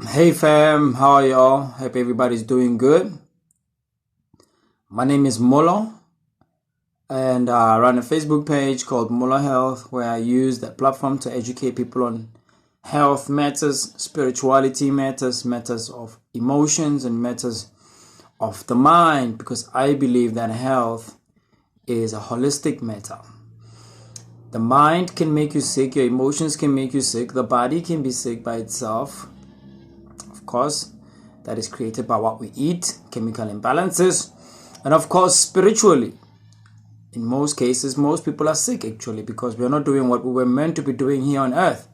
Hey fam, how are y'all? Hope everybody's doing good. My name is Molo, and I run a Facebook page called Molo Health, where I use that platform to educate people on health matters, spirituality matters, matters of emotions, and matters of the mind, because I believe that health is a holistic matter. The mind can make you sick, your emotions can make you sick, the body can be sick by itself. Of course, that is created by what we eat, chemical imbalances, and of course, spiritually. In most cases, most people are sick actually because we are not doing what we were meant to be doing here on earth.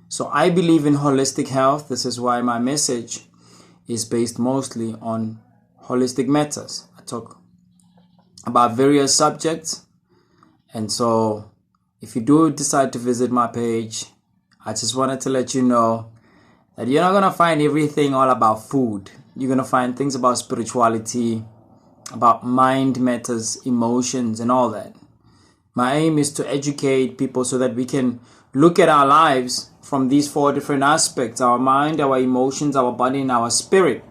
So I believe in holistic health. This is why my message is based mostly on holistic matters. I talk about various subjects. And so if you do decide to visit my page, I just wanted to let you know that you're not going to find everything all about food. You're going to find things about spirituality, about mind matters, emotions, and all that. My aim is to educate people so that we can look at our lives from these four different aspects: our mind, our emotions, our body, and our spirit.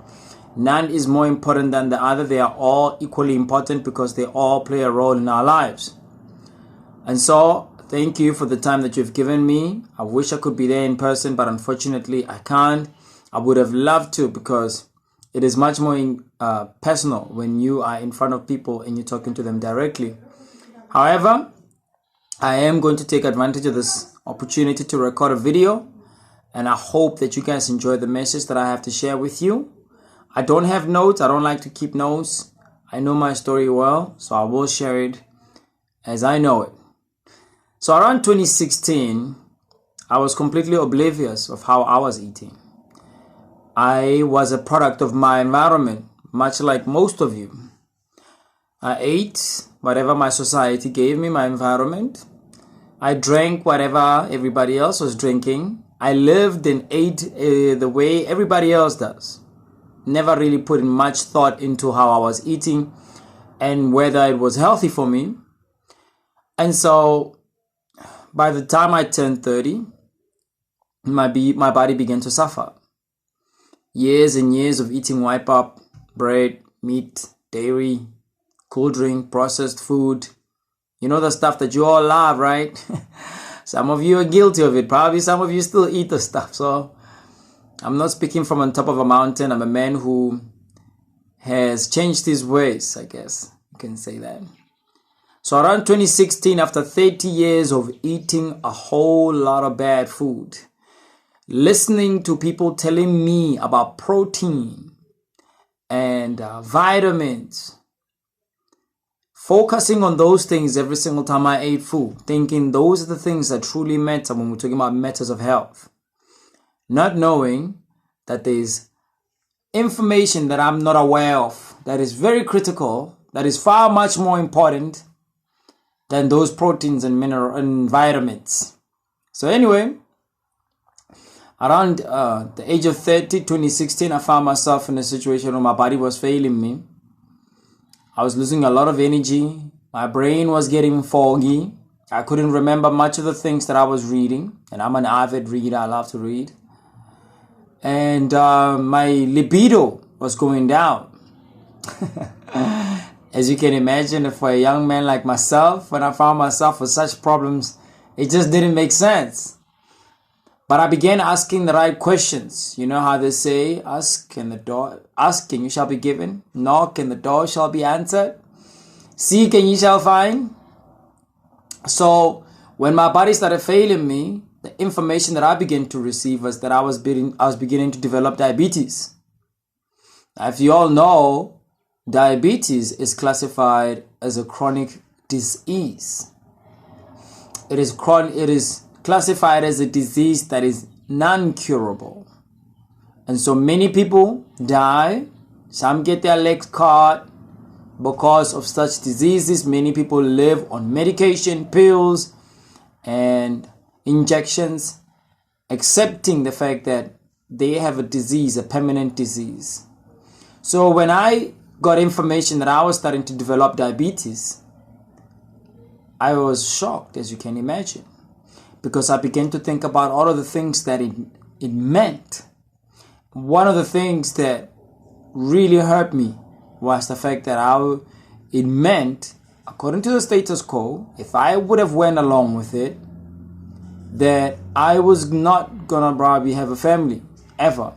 None is more important than the other. They are all equally important because they all play a role in our lives. And so, thank you for the time that you've given me. I wish I could be there in person, but unfortunately I can't. I would have loved to, because it is much more personal when you are in front of people and you're talking to them directly. However, I am going to take advantage of this opportunity to record a video, and I hope that you guys enjoy the message that I have to share with you. I don't have notes. I don't like to keep notes. I know my story well, so I will share it as I know it. So around 2016, I was completely oblivious of how I was eating. I was a product of my environment, much like most of you. I ate whatever my society gave me, my environment. I drank whatever everybody else was drinking. I lived and ate the way everybody else does. Never really put in much thought into how I was eating and whether it was healthy for me. And so by the time I turned 30, my body began to suffer. Years and years of eating wipe up, bread, meat, dairy, cool drink, processed food. You know the stuff that you all love, right? Some of you are guilty of it. Probably some of you still eat the stuff. So I'm not speaking from on top of a mountain. I'm a man who has changed his ways, I guess you can say that. So around 2016, after 30 years of eating a whole lot of bad food, listening to people telling me about protein and vitamins, focusing on those things every single time I ate food, thinking those are the things that truly matter when we're talking about matters of health, not knowing that there's information that I'm not aware of that is very critical, that is far much more important than those proteins and mineral and vitamins. So anyway, around the age of 30, 2016, I found myself in a situation where my body was failing me. I was losing a lot of energy. My brain was getting foggy. I couldn't remember much of the things that I was reading. And I'm an avid reader. I love to read. And my libido was going down. As you can imagine, for a young man like myself, when I found myself with such problems, it just didn't make sense. But I began asking the right questions. You know how they say, ask and you shall be given. Knock and the door shall be answered. Seek and ye shall find. So when my body started failing me, the information that I began to receive was that I was beginning to develop diabetes. As you all know, diabetes is classified as a chronic disease. It is classified as a disease that is non-curable. And so many people die. Some get their legs cut because of such diseases. Many people live on medication, pills, and injections, accepting the fact that they have a disease, a permanent disease. So when I got information that I was starting to develop diabetes, I was shocked, as you can imagine, because I began to think about all of the things that it meant. one of the things that really hurt me was the fact that it meant, according to the status quo, if I would have went along with it, that I was not gonna probably have a family ever.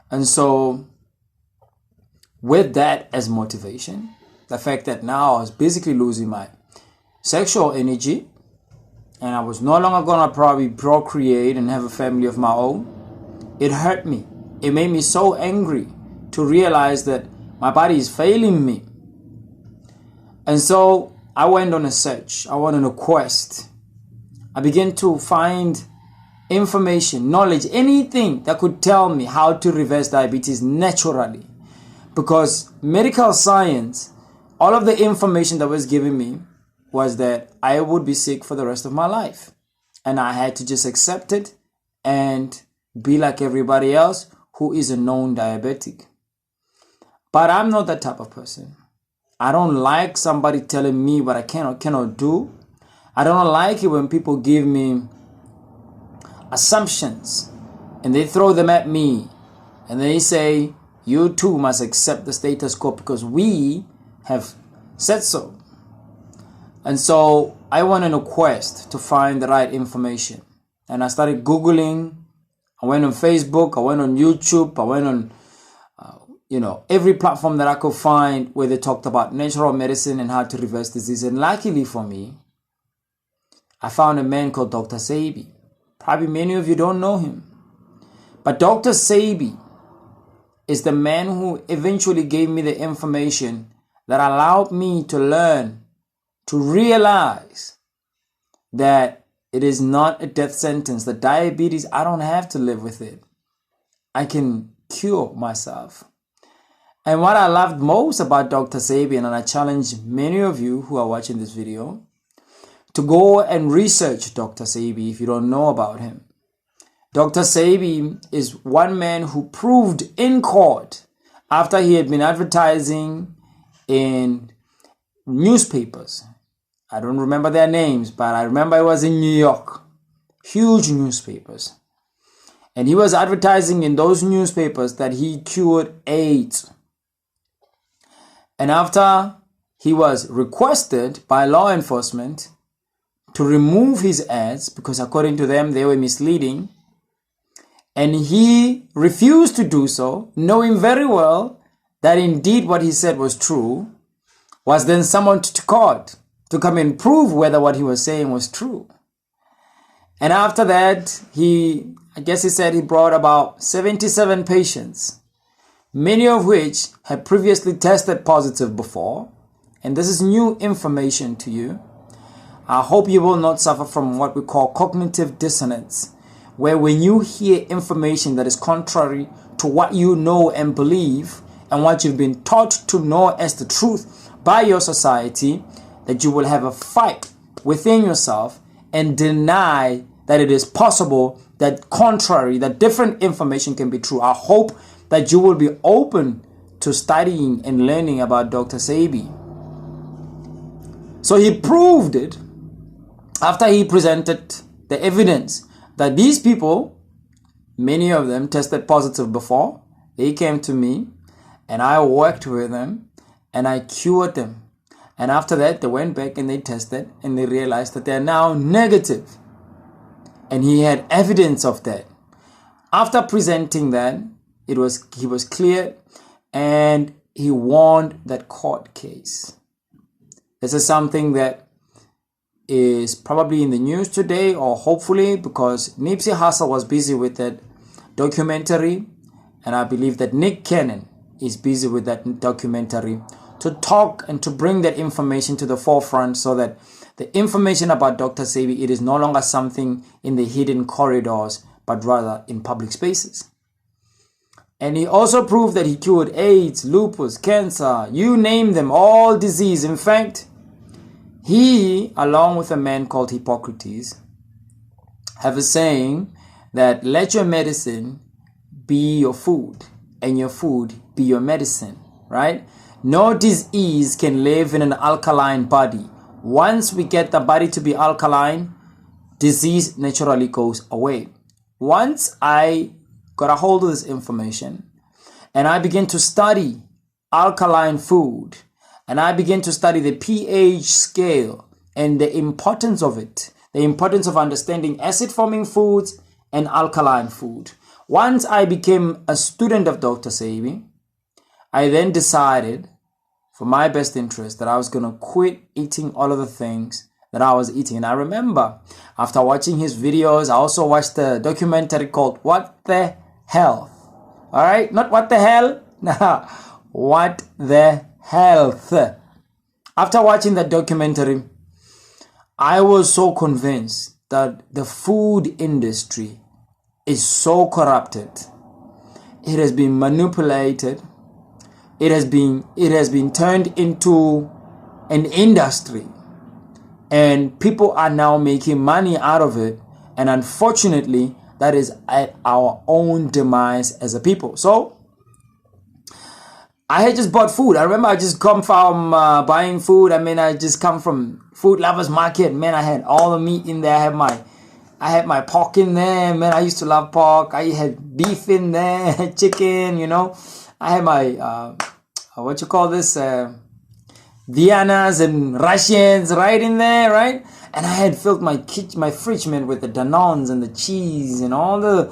And so with that as motivation, the fact that now I was basically losing my sexual energy and I was no longer gonna probably procreate and have a family of my own, it hurt me. It made me so angry to realize that my body is failing me. And so I went on a search. I went on a quest. I began to find information, knowledge, anything that could tell me how to reverse diabetes naturally. Because medical science, all of the information that was given me was that I would be sick for the rest of my life. And I had to just accept it and be like everybody else who is a known diabetic. But I'm not that type of person. I don't like somebody telling me what I can or cannot do. I don't like it when people give me assumptions and they throw them at me and they say, you too must accept the status quo because we have said so. And so I went on a quest to find the right information. And I started Googling. I went on Facebook. I went on YouTube. I went on, every platform that I could find where they talked about natural medicine and how to reverse disease. And luckily for me, I found a man called Dr. Sebi. Probably many of you don't know him. But Dr. Sebi is the man who eventually gave me the information that allowed me to learn, to realize that it is not a death sentence. The diabetes, I don't have to live with it. I can cure myself. And what I loved most about Dr. Sebi, and I challenge many of you who are watching this video, to go and research Dr. Sebi if you don't know about him. Dr. Sebi is one man who proved in court after he had been advertising in newspapers. I don't remember their names, but I remember it was in New York. Huge newspapers. And he was advertising in those newspapers that he cured AIDS. And after he was requested by law enforcement to remove his ads because according to them they were misleading, and he refused to do so, knowing very well that indeed what he said was true, was then summoned to court to come and prove whether what he was saying was true. And after that, he said he brought about 77 patients, many of which had previously tested positive before. And this is new information to you. I hope you will not suffer from what we call cognitive dissonance, where when you hear information that is contrary to what you know and believe and what you've been taught to know as the truth by your society, that you will have a fight within yourself and deny that it is possible that different information can be true. I hope that you will be open to studying and learning about Dr. Sebi. So he proved it after he presented the evidence that these people, many of them tested positive before. They came to me and I worked with them and I cured them. And after that, they went back and they tested and they realized that they're now negative. And he had evidence of that. After presenting that, he was cleared and he won that court case. This is something that is probably in the news today, or hopefully, because Nipsey Hussle was busy with that documentary, and I believe that Nick Cannon is busy with that documentary to talk and to bring that information to the forefront so that the information about Dr. Sebi, it is no longer something in the hidden corridors, but rather in public spaces. And he also proved that he cured AIDS, lupus, cancer, you name them, all disease. In fact, he, along with a man called Hippocrates, have a saying that let your medicine be your food and your food be your medicine, right? No disease can live in an alkaline body. Once we get the body to be alkaline, disease naturally goes away. Once I got a hold of this information and I began to study alkaline food, and I began to study the pH scale and the importance of it, the importance of understanding acid forming foods and alkaline food. Once I became a student of Dr. Sebi, I then decided for my best interest that I was going to quit eating all of the things that I was eating. And I remember after watching his videos, I also watched a documentary called What the Health. All right, not what the hell, nah, What the Health. After watching that documentary, I was so convinced that the food industry is so corrupted. It has been manipulated. It has been turned into an industry, and people are now making money out of it. And unfortunately, that is at our own demise as a people. So I had just bought food. I remember I just come from buying food. I just come from Food Lovers Market. Man, I had all the meat in there. I had my pork in there. Man, I used to love pork. I had beef in there, chicken, I had my, Viennas and Russians right in there, right? And I had filled my fridge, man, with the Dissonance and the cheese and all the,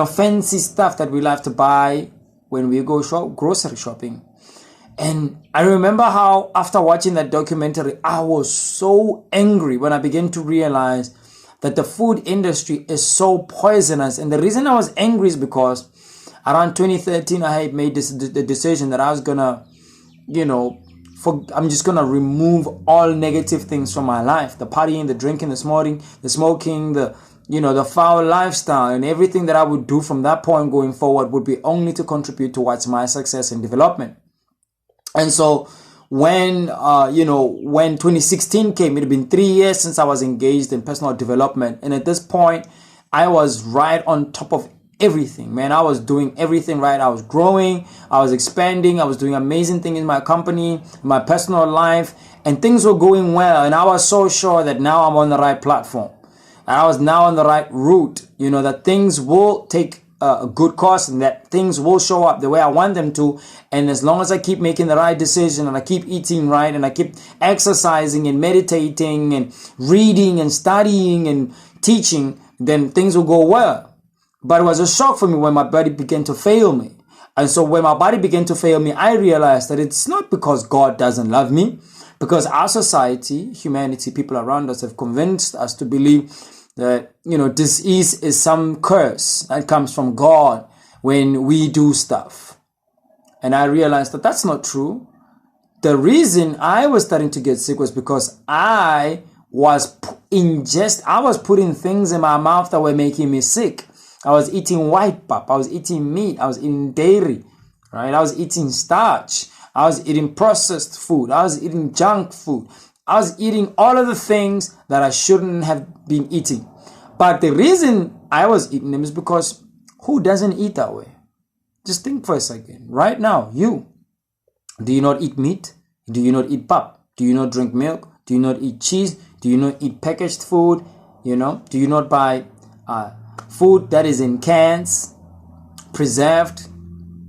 fancy stuff that we love to buy when we go grocery shopping. And I remember how after watching that documentary, I was so angry when I began to realize that the food industry is so poisonous. And the reason I was angry is because around 2013, I had made the decision that I was gonna, I'm just gonna remove all negative things from my life: the partying, the drinking, the smoking, the foul lifestyle, and everything that I would do from that point going forward would be only to contribute towards my success and development. And so when 2016 came, it had been 3 years since I was engaged in personal development. And at this point, I was right on top of everything, man. I was doing everything right. I was growing, I was expanding, I was doing amazing things in my company, in my personal life, and things were going well. And I was so sure that now I'm on the right platform. I was now on the right route, that things will take a good course and that things will show up the way I want them to. And as long as I keep making the right decision and I keep eating right and I keep exercising and meditating and reading and studying and teaching, then things will go well. But it was a shock for me when my body began to fail me. And so when my body began to fail me, I realized that it's not because God doesn't love me, because our society, humanity, people around us have convinced us to believe that, disease is some curse that comes from God when we do stuff. And I realized that that's not true. The reason I was starting to get sick was because I was putting things in my mouth that were making me sick. I was eating white pap, I was eating meat, I was eating dairy, right? I was eating starch, I was eating processed food, I was eating junk food, I was eating all of the things that I shouldn't have been eating. But the reason I was eating them is because who doesn't eat that way? Just think for a second. Right now, do you not eat meat? Do you not eat pap? Do you not drink milk? Do you not eat cheese? Do you not eat packaged food? Do you not buy food that is in cans, preserved,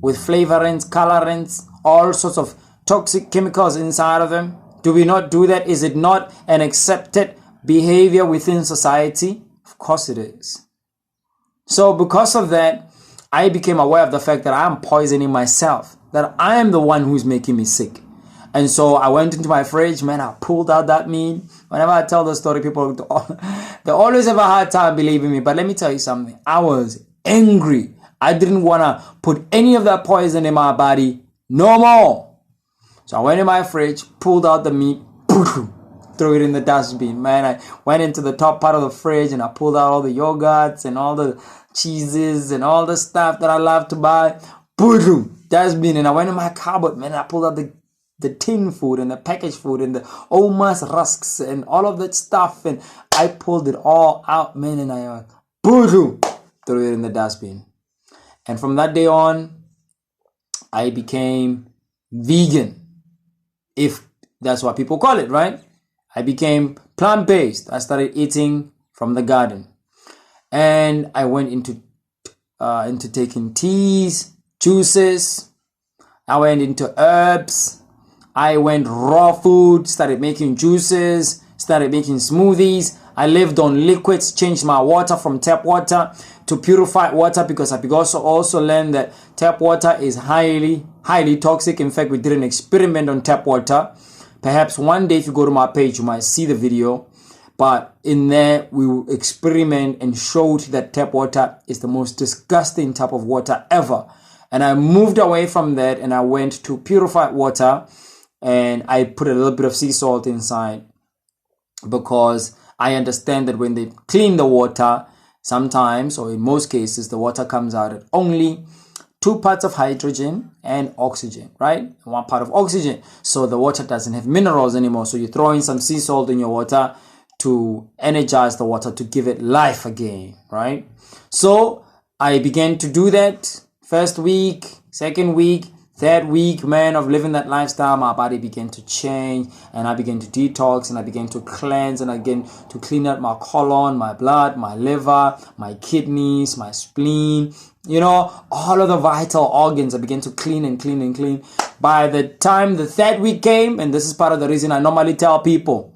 with flavorants, colorants, all sorts of toxic chemicals inside of them? Do we not do that? Is it not an accepted behavior within society? Of course it is. So because of that, I became aware of the fact that I'm poisoning myself, that I am the one who's making me sick. And so I went into my fridge, man, I pulled out that meat. Whenever I tell the story, people, they always have a hard time believing me. But let me tell you something. I was angry. I didn't want to put any of that poison in my body no more. So I went in my fridge, pulled out the meat, threw it in the dustbin. Man, I went into the top part of the fridge and I pulled out all the yogurts and all the cheeses and all the stuff that I love to buy. Dustbin. And I went in my cupboard, man, and I pulled out the tin food and the packaged food and the Omas rusks and all of that stuff. And I pulled it all out, man, and I threw it in the dustbin. And from that day on, I became vegan, if that's what people call it, right? I became plant-based. I started eating from the garden. And I went into into taking teas, juices. I went into herbs. I went raw food, started making juices, started making smoothies. I lived on liquids, changed my water from tap water to purified water because I also learned that tap water is highly toxic. In fact, we did an experiment on tap water. Perhaps one day if you go to my page, you might see the video. But in there, we will experiment and showed that tap water is the most disgusting type of water ever. And I moved away from that and I went to purified water and I put a little bit of sea salt inside because I understand that when they clean the water, sometimes or in most cases, the water comes out at only 2 parts of hydrogen and oxygen, right? 1 part of oxygen. So the water doesn't have minerals anymore. So you throw in some sea salt in your water to energize the water, to give it life again, right? So I began to do that. First week, second week, third week, man, of living that lifestyle, my body began to change and I began to detox and I began to cleanse and I began to clean out my colon, my blood, my liver, my kidneys, my spleen, all of the vital organs. I began to clean and clean and clean. By the time the third week came, and this is part of the reason I normally tell people,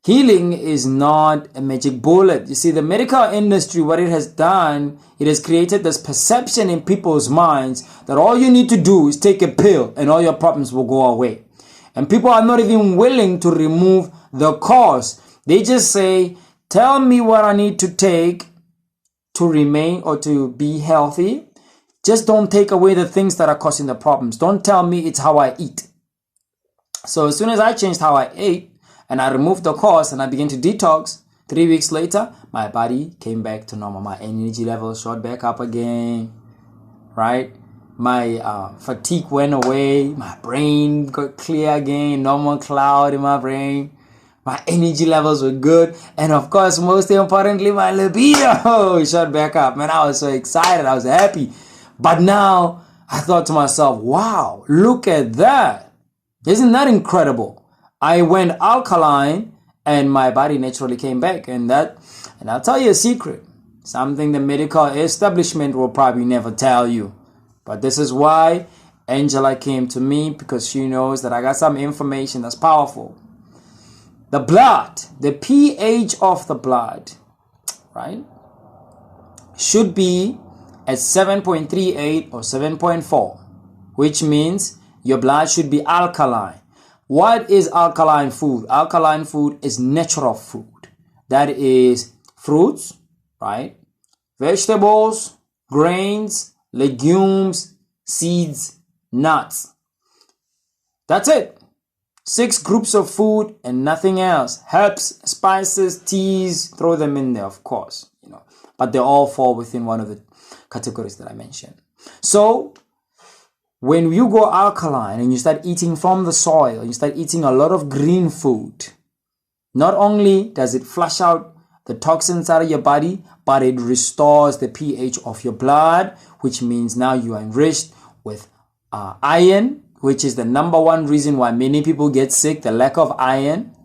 healing is not a magic bullet. You see, the medical industry, what it has done, it has created this perception in people's minds that all you need to do is take a pill and all your problems will go away. And people are not even willing to remove the cause. They just say, tell me what I need to take to remain or to be healthy. Just don't take away the things that are causing the problems. Don't tell me it's how I eat. So as soon as I changed how I ate, and I removed the cause and I began to detox, 3 weeks later, my body came back to normal. My energy level shot back up again, right? My fatigue went away. My brain got clear again. No more cloud in my brain. My energy levels were good. And of course, most importantly, my libido shot back up. Man, I was so excited. I was happy. But now I thought to myself, wow, look at that. Isn't that incredible? I went alkaline and my body naturally came back. And I'll tell you a secret, something the medical establishment will probably never tell you. But this is why Angela came to me, because she knows that I got some information that's powerful. The blood, the pH of the blood, right, should be at 7.38 or 7.4, which means your blood should be alkaline. What is alkaline food? Alkaline food is natural food. That is fruits, right? Vegetables, grains, legumes, seeds, nuts. That's it. 6 groups of food and nothing else. Herbs, spices, teas, throw them in there, of course, but they all fall within one of the categories that I mentioned. So when you go alkaline and you start eating from the soil, you start eating a lot of green food, not only does it flush out the toxins out of your body, but it restores the pH of your blood, which means now you are enriched with iron, which is the number one reason why many people get sick, the lack of iron.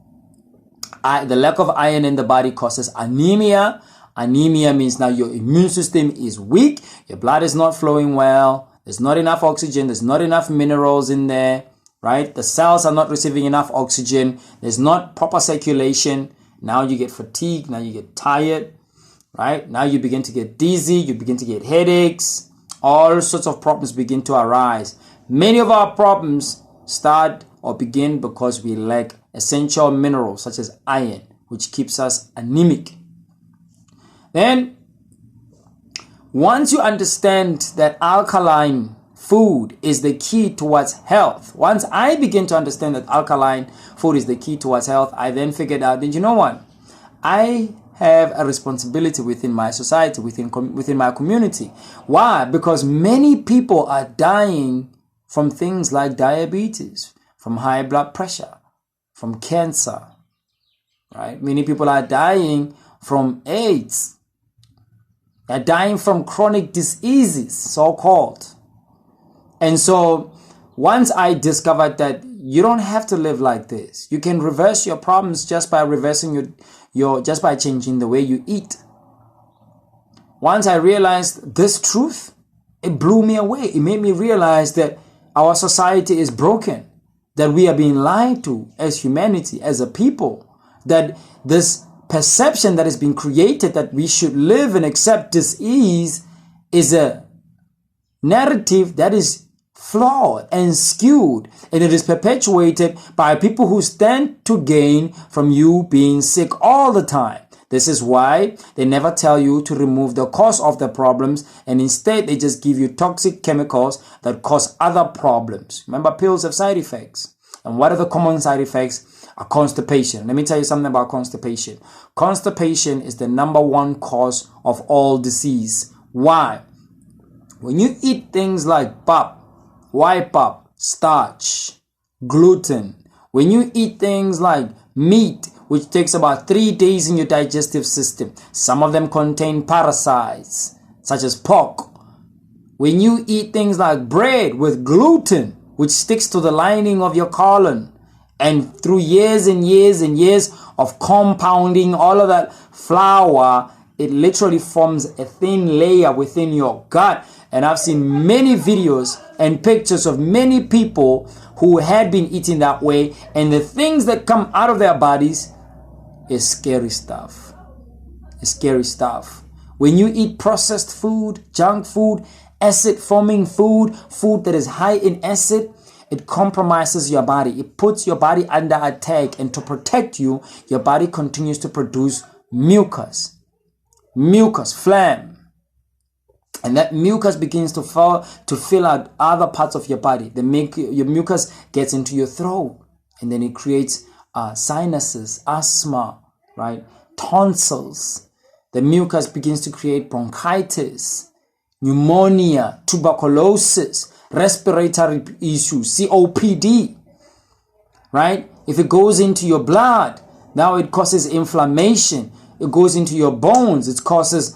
The lack of iron in the body causes anemia. Anemia means now your immune system is weak, your blood is not flowing well, there's not enough oxygen, there's not enough minerals in there, right? The cells are not receiving enough oxygen, there's not proper circulation. Now you get fatigued, now you get tired, right? Now you begin to get dizzy, you begin to get headaches, all sorts of problems begin to arise. Many of our problems start or begin because we lack essential minerals such as iron, which keeps us anemic. Then, once you understand that alkaline food is the key towards health, once I begin to understand that alkaline food is the key towards health, I then figured out that, you know what? I have a responsibility within my society, within my community. Why? Because many people are dying from things like diabetes, from high blood pressure, from cancer, right? Many people are dying from AIDS. They're dying from chronic diseases, so-called. And so once I discovered that you don't have to live like this, you can reverse your problems just by reversing just by changing the way you eat. once I realized this truth, it blew me away. It made me realize that our society is broken, that we are being lied to as humanity, as a people, that this perception that has been created that we should live and accept dis-ease is a narrative that is flawed and skewed, and it is perpetuated by people who stand to gain from you being sick all the time. This is why they never tell you to remove the cause of the problems, and instead they just give you toxic chemicals that cause other problems. Remember, pills have side effects. And what are the common side effects? Constipation. Let me tell you something about constipation. Constipation is the #1 cause of all disease. Why? When you eat things like pap, white pap, starch, gluten, when you eat things like meat, which takes about 3 days in your digestive system, some of them contain parasites, such as pork. When you eat things like bread with gluten, which sticks to the lining of your colon, and through years and years and years of compounding all of that flour, it literally forms a thin layer within your gut. And I've seen many videos and pictures of many people who had been eating that way, and the things that come out of their bodies is scary stuff. It's scary stuff. When you eat processed food, junk food, acid-forming food, food that is high in acid, it compromises your body. It puts your body under attack, and to protect you, your body continues to produce mucus, phlegm. And that mucus begins to fill out other parts of your body. Your mucus gets into your throat, and then it creates sinuses, asthma, right? Tonsils. The mucus begins to create bronchitis, pneumonia, tuberculosis, respiratory issues, COPD, right? If it goes into your blood, now it causes inflammation. It goes into your bones. It causes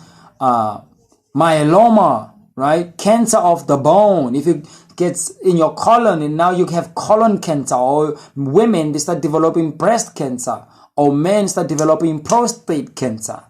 myeloma, right? Cancer of the bone. If it gets in your colon, and now you have colon cancer, or women, they start developing breast cancer, or men start developing prostate cancer.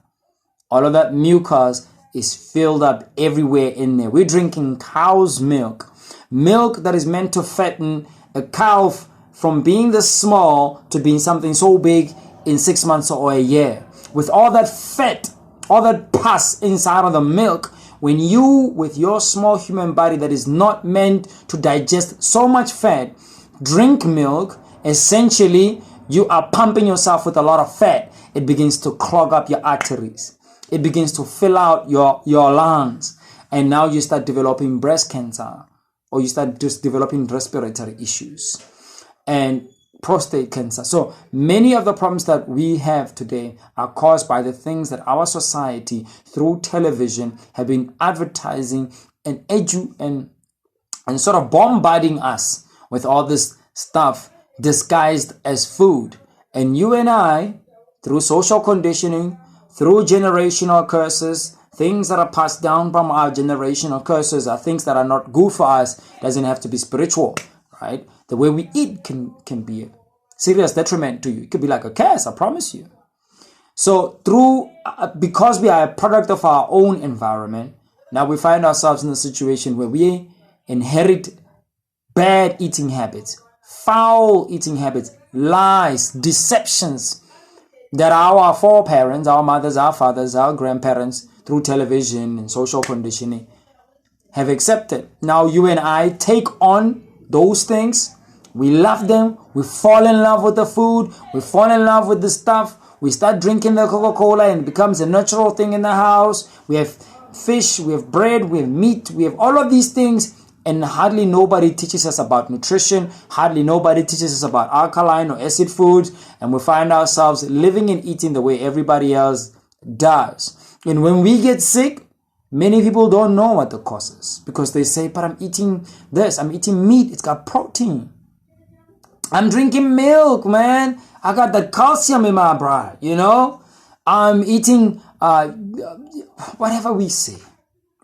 All of that mucus is filled up everywhere in there. We're drinking cow's milk that is meant to fatten a cow from being this small to being something so big in 6 months or a year. With all that fat, all that pus inside of the milk, when you, with your small human body that is not meant to digest so much fat, drink milk, essentially you are pumping yourself with a lot of fat. It begins to clog up your arteries. It begins to fill out your lungs. And now you start developing breast cancer, or you start just developing respiratory issues and prostate cancer. So many of the problems that we have today are caused by the things that our society, through television, have been advertising and sort of bombarding us with all this stuff disguised as food. And you and I, through social conditioning, through generational curses, things that are passed down from our generational curses are things that are not good for us. Doesn't have to be spiritual, right? The way we eat can be a serious detriment to you. It could be like a curse, I promise you. So because we are a product of our own environment, now we find ourselves in a situation where we inherit bad eating habits, foul eating habits, lies, deceptions that our foreparents, our mothers, our fathers, our grandparents, through television and social conditioning, have accepted. Now you and I take on those things. We love them. We fall in love with the food. We fall in love with the stuff. We start drinking the Coca-Cola, and it becomes a natural thing in the house. We have fish, we have bread, we have meat, we have all of these things, and hardly nobody teaches us about nutrition. Hardly nobody teaches us about alkaline or acid foods, and we find ourselves living and eating the way everybody else does. And when we get sick, many people don't know what the cause is, because they say, but I'm eating this, I'm eating meat, it's got protein. I'm drinking milk, man. I got the calcium in my blood, I'm eating whatever we say,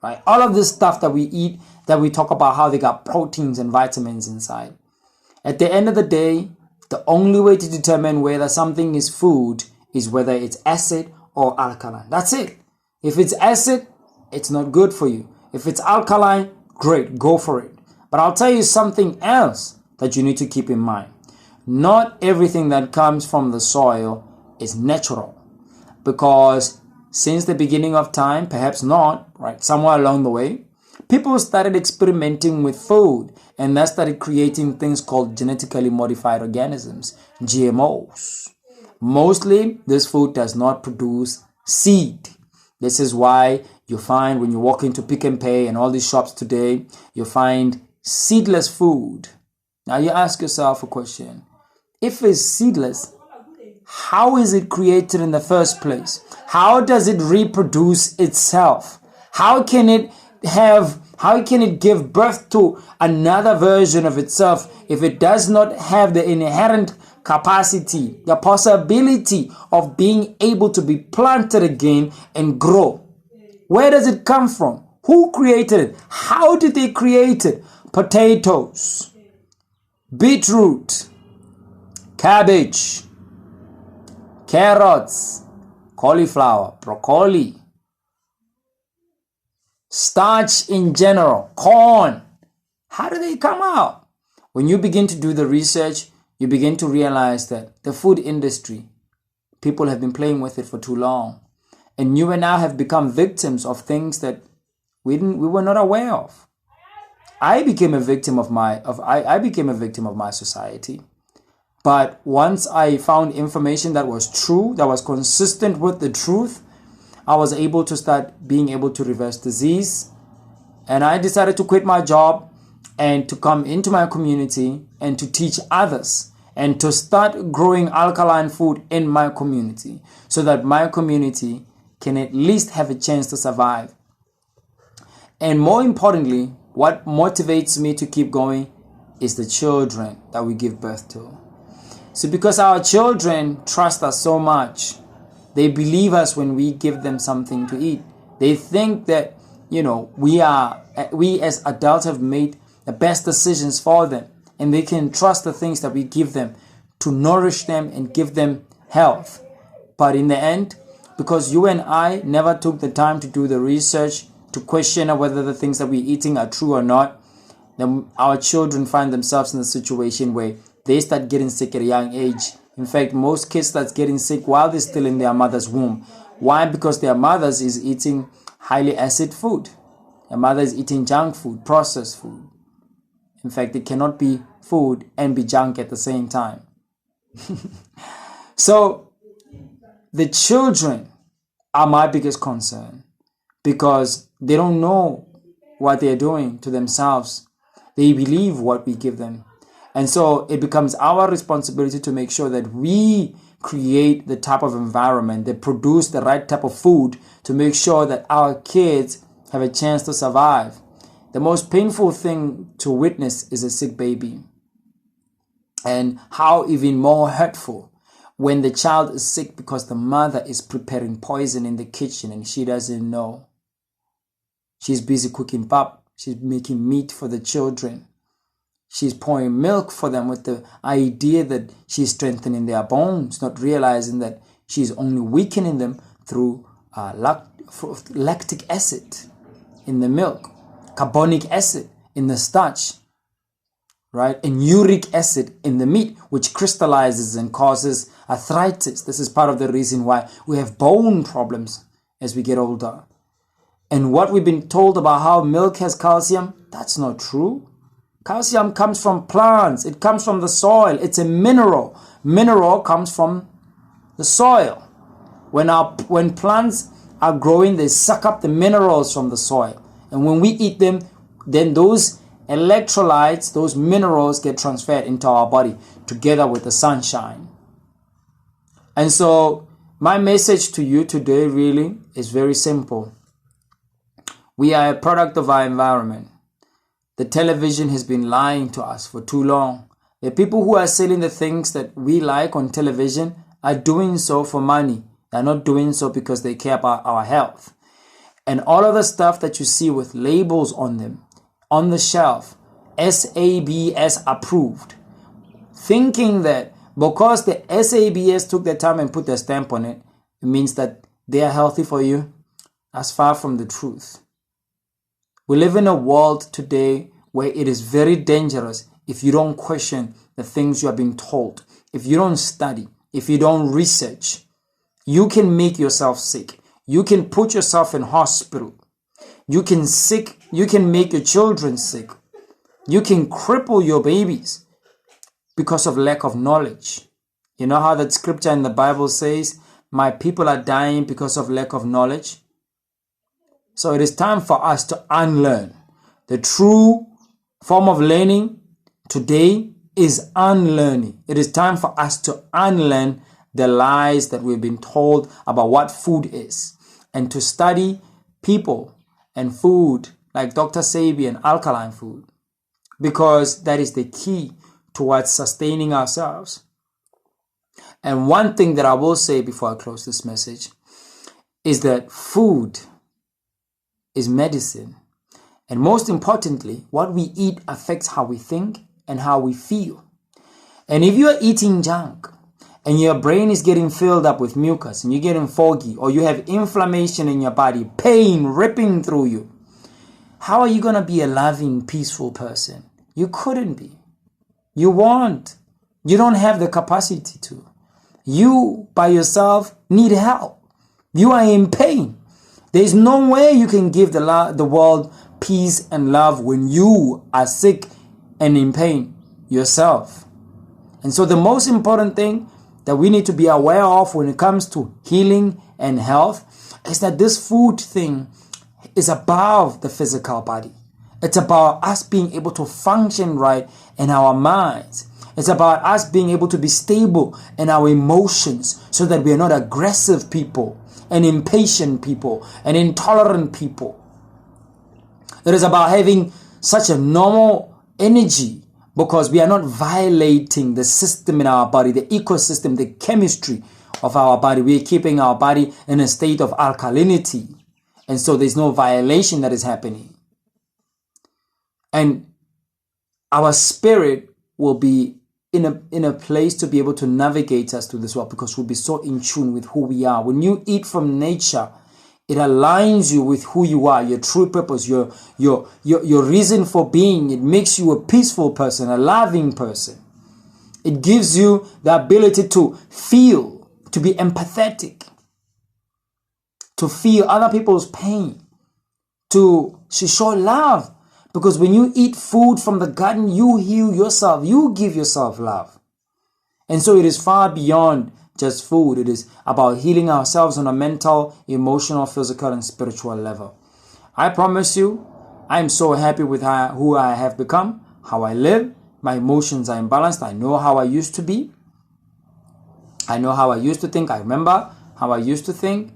right? All of this stuff that we eat, that we talk about how they got proteins and vitamins inside. At the end of the day, the only way to determine whether something is food is whether it's acid or alkaline. That's it. If it's acid, it's not good for you. If it's alkaline, great, go for it. But I'll tell you something else that you need to keep in mind. Not everything that comes from the soil is natural, because since the beginning of time, perhaps not, right, somewhere along the way, people started experimenting with food, and that started creating things called genetically modified organisms, GMOs. Mostly, this food does not produce seed. This is why you find when you walk into Pick and Pay and all these shops today, you find seedless food. Now you ask yourself a question. If it's seedless, how is it created in the first place? How does it reproduce itself? How can it give birth to another version of itself if it does not have the inherent capacity, the possibility of being able to be planted again and grow? Where does it come from? Who created it? How did they create it? Potatoes, beetroot, cabbage, carrots, cauliflower, broccoli, starch in general, corn. How do they come out? When you begin to do the research, you begin to realize that the food industry, people have been playing with it for too long. And you and I have become victims of things that we were not aware of. I became a victim of my society. But once I found information that was true, that was consistent with the truth, I was able to start being able to reverse disease. And I decided to quit my job and to come into my community and to teach others and to start growing alkaline food in my community so that my community can at least have a chance to survive. And more importantly, what motivates me to keep going is the children that we give birth to. So because our children trust us so much, they believe us when we give them something to eat. They think that, we as adults have made the best decisions for them, and they can trust the things that we give them to nourish them and give them health. But in the end, because you and I never took the time to do the research to question whether the things that we're eating are true or not, then our children find themselves in a situation where they start getting sick at a young age. In fact, most kids start getting sick while they're still in their mother's womb. Why? Because their mothers is eating highly acid food. Their mother is eating junk food, processed food. In fact, it cannot be food and be junk at the same time. So, the children are my biggest concern because they don't know what they're doing to themselves. They believe what we give them. And so it becomes our responsibility to make sure that we create the type of environment that produce the right type of food to make sure that our kids have a chance to survive. The most painful thing to witness is a sick baby. And how even more hurtful when the child is sick because the mother is preparing poison in the kitchen and she doesn't know. She's busy cooking pap. She's making meat for the children. She's pouring milk for them with the idea that she's strengthening their bones, not realizing that she's only weakening them through lactic acid in the milk, carbonic acid in the starch, right? And uric acid in the meat, which crystallizes and causes arthritis. This is part of the reason why we have bone problems as we get older. And what we've been told about how milk has calcium, that's not true. Calcium comes from plants. It comes from the soil. It's a mineral. Mineral comes from the soil. When plants are growing, they suck up the minerals from the soil. And when we eat them, then those electrolytes, those minerals get transferred into our body together with the sunshine. And so my message to you today really is very simple. We are a product of our environment. The television has been lying to us for too long. The people who are selling the things that we like on television are doing so for money. They're not doing so because they care about our health. And all of the stuff that you see with labels on them, on the shelf, SABS approved, thinking that because the SABS took their time and put their stamp on it, it means that they are healthy for you. as far from the truth. We live in a world today where it is very dangerous if you don't question the things you have been told, if you don't study, if you don't research. You can make yourself sick. You can put yourself in hospital. You can make your children sick. You can cripple your babies because of lack of knowledge. You know how that scripture in the Bible says, my people are dying because of lack of knowledge? So it is time for us to unlearn. The true form of learning today is unlearning. It is time for us to unlearn the lies that we've been told about what food is, and to study people and food like Dr. Sabian, alkaline food, because that is the key towards sustaining ourselves. And one thing that I will say before I close this message is that food is medicine. And most importantly, what we eat affects how we think and how we feel. And if you are eating junk and your brain is getting filled up with mucus and you're getting foggy, or you have inflammation in your body, pain ripping through you, how are you going to be a loving, peaceful person? You couldn't be. You won't. You don't have the capacity to. You by yourself need help. You are in pain. There's no way you can give the world peace and love when you are sick and in pain yourself. And so the most important thing that we need to be aware of when it comes to healing and health is that this food thing is above the physical body. It's about us being able to function right in our minds. It's about us being able to be stable in our emotions so that we are not aggressive people and impatient people and intolerant people. It is about having such a normal energy because we are not violating the system in our body, the ecosystem, the chemistry of our body. We are keeping our body in a state of alkalinity. And so there's no violation that is happening. And our spirit will be in a place to be able to navigate us through this world because we'll be so in tune with who we are. When you eat from nature, it aligns you with who you are, your true purpose, your reason for being. It makes you a peaceful person, a loving person. It gives you the ability to feel, to be empathetic, to feel other people's pain, to show love. Because when you eat food from the garden, you heal yourself. You give yourself love. And so it is far beyond just food. It is about healing ourselves on a mental, emotional, physical, and spiritual level. I promise you, I am so happy with who I have become, how I live. My emotions are imbalanced. I know how I used to be. I know how I used to think. I remember how I used to think.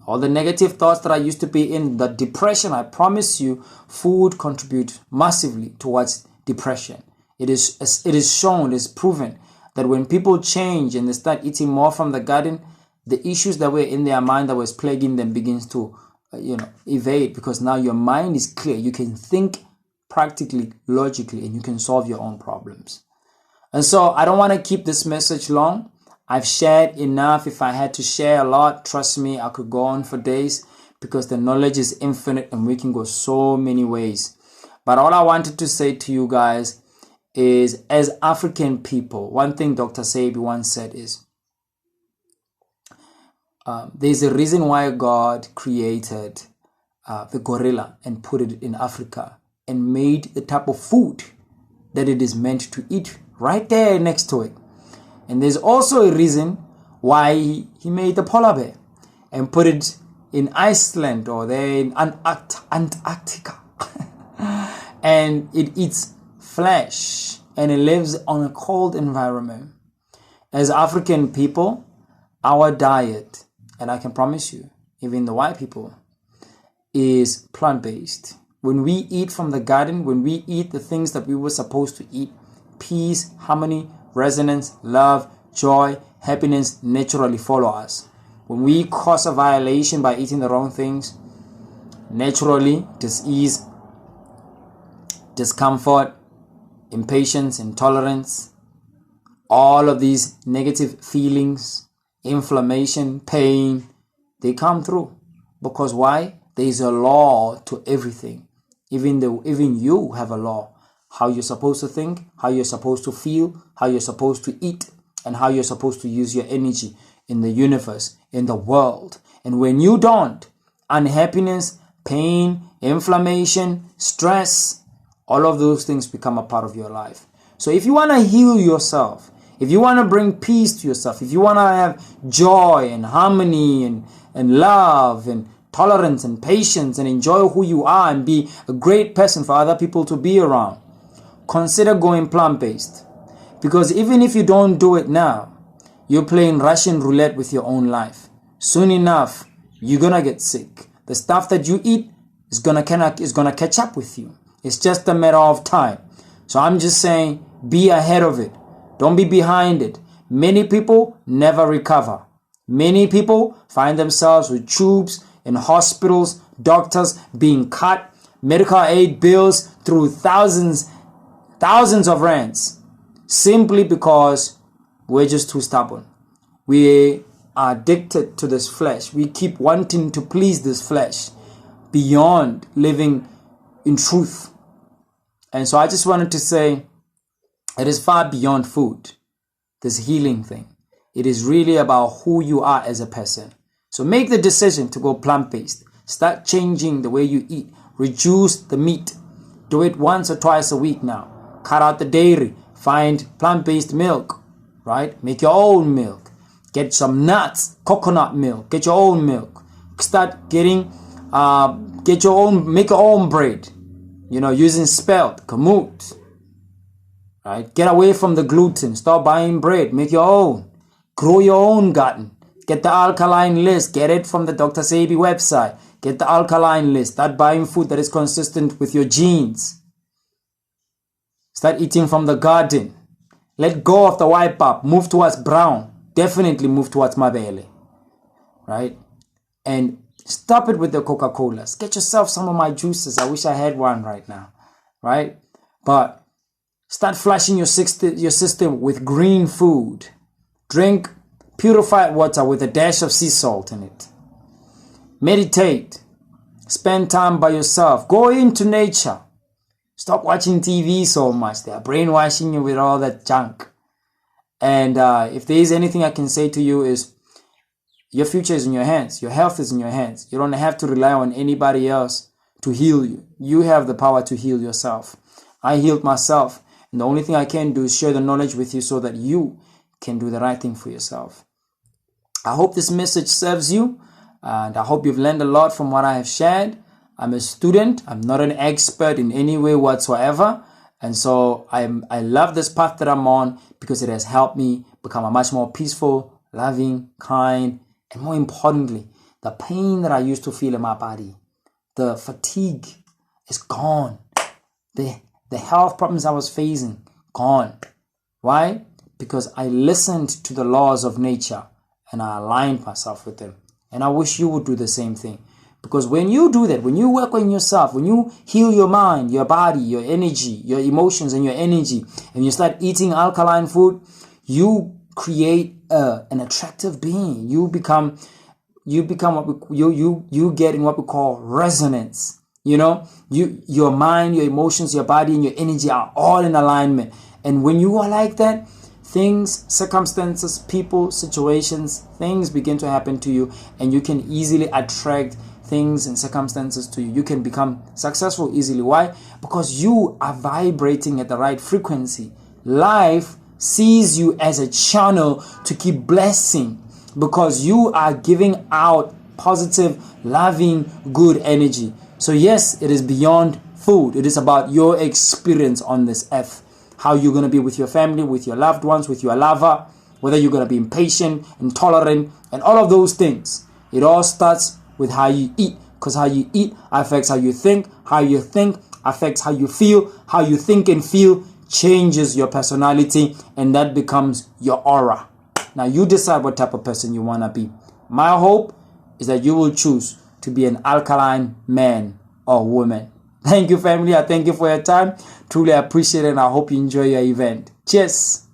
All the negative thoughts that I used to be in, the depression, I promise you, food contributes massively towards depression. It is shown, it is proven that when people change and they start eating more from the garden, the issues that were in their mind that was plaguing them begins to, evade, because now your mind is clear. You can think practically, logically, and you can solve your own problems. And so I don't want to keep this message long. I've shared enough. If I had to share a lot, trust me, I could go on for days because the knowledge is infinite and we can go so many ways. But all I wanted to say to you guys is, as African people, one thing Dr. Sabi once said is, there's a reason why God created the gorilla and put it in Africa and made the type of food that it is meant to eat right there next to it. And there's also a reason why he made the polar bear and put it in Iceland or there in Antarctica. And it eats flesh and it lives on a cold environment. As African people, our diet, and I can promise you, even the white people, is plant-based. When we eat from the garden, when we eat the things that we were supposed to eat, peace, harmony, resonance, love, joy, happiness naturally follow us. When we cause a violation by eating the wrong things, naturally, disease, discomfort, impatience, intolerance, all of these negative feelings, inflammation, pain, they come through. Because why? There is a law to everything. Even you have a law. How you're supposed to think, how you're supposed to feel, how you're supposed to eat, and how you're supposed to use your energy in the universe, in the world. And when you don't, unhappiness, pain, inflammation, stress, all of those things become a part of your life. So if you want to heal yourself, if you want to bring peace to yourself, if you want to have joy and harmony and love and tolerance and patience and enjoy who you are and be a great person for other people to be around, consider going plant-based. Because even if you don't do it now, you're playing Russian roulette with your own life. Soon enough, you're gonna get sick. The stuff that you eat is gonna catch up with you. It's just a matter of time. So I'm just saying, be ahead of it. Don't be behind it. Many people never recover. Many people find themselves with tubes in hospitals, doctors being cut, medical aid bills through thousands of rands, simply because we're just too stubborn. We are addicted to this flesh. We keep wanting to please this flesh beyond living in truth. And so I just wanted to say, it is far beyond food, this healing thing. It is really about who you are as a person. So make the decision to go plant-based. Start changing the way you eat. Reduce the meat. Do it once or twice a week now. Cut out the dairy. Find plant-based milk, right? Make your own milk. Get some nuts, coconut milk. Get your own milk. Start getting, make your own bread. Using spelt, kamut, right? Get away from the gluten. Stop buying bread. Make your own. Grow your own garden. Get the Alkaline list. Get it from the Dr. Sebi website. Get the Alkaline list. Start buying food that is consistent with your genes. Start eating from the garden. Let go of the wipe up. Move towards brown. Definitely move towards mabele. Right? And stop it with the Coca-Colas. Get yourself some of my juices. I wish I had one right now. Right? But start flushing your system with green food. Drink purified water with a dash of sea salt in it. Meditate. Spend time by yourself. Go into nature. Stop watching TV so much. They are brainwashing you with all that junk. And if there is anything I can say to you is, your future is in your hands. Your health is in your hands. You don't have to rely on anybody else to heal you. You have the power to heal yourself. I healed myself. And the only thing I can do is share the knowledge with you so that you can do the right thing for yourself. I hope this message serves you. And I hope you've learned a lot from what I have shared. I'm a student. I'm not an expert in any way whatsoever. And so I love this path that I'm on because it has helped me become a much more peaceful, loving, kind, and more importantly, the pain that I used to feel in my body, the fatigue is gone. The health problems I was facing, gone. Why? Because I listened to the laws of nature and I aligned myself with them. And I wish you would do the same thing. Because when you do that, when you work on yourself, when you heal your mind, your body, your energy, your emotions and your energy, and you start eating alkaline food, you create an attractive being. You become what you get in what we call resonance. Your mind, your emotions, your body, and your energy are all in alignment. And when you are like that, things, circumstances, people, situations, things begin to happen to you, and you can easily attract things and circumstances to you. You can become successful easily. Why? Because you are vibrating at the right frequency. Life sees you as a channel to keep blessing because you are giving out positive, loving, good energy. So yes, it is beyond food. It is about your experience on this earth. How you're going to be with your family, with your loved ones, with your lover, whether you're going to be impatient, intolerant, and all of those things. It all starts with how you eat, because how you eat affects how you think affects how you feel, how you think and feel changes your personality, and that becomes your aura. Now you decide what type of person you want to be. My hope is that you will choose to be an alkaline man or woman. Thank you, family. I thank you for your time. Truly appreciate it, and I hope you enjoy your event. Cheers.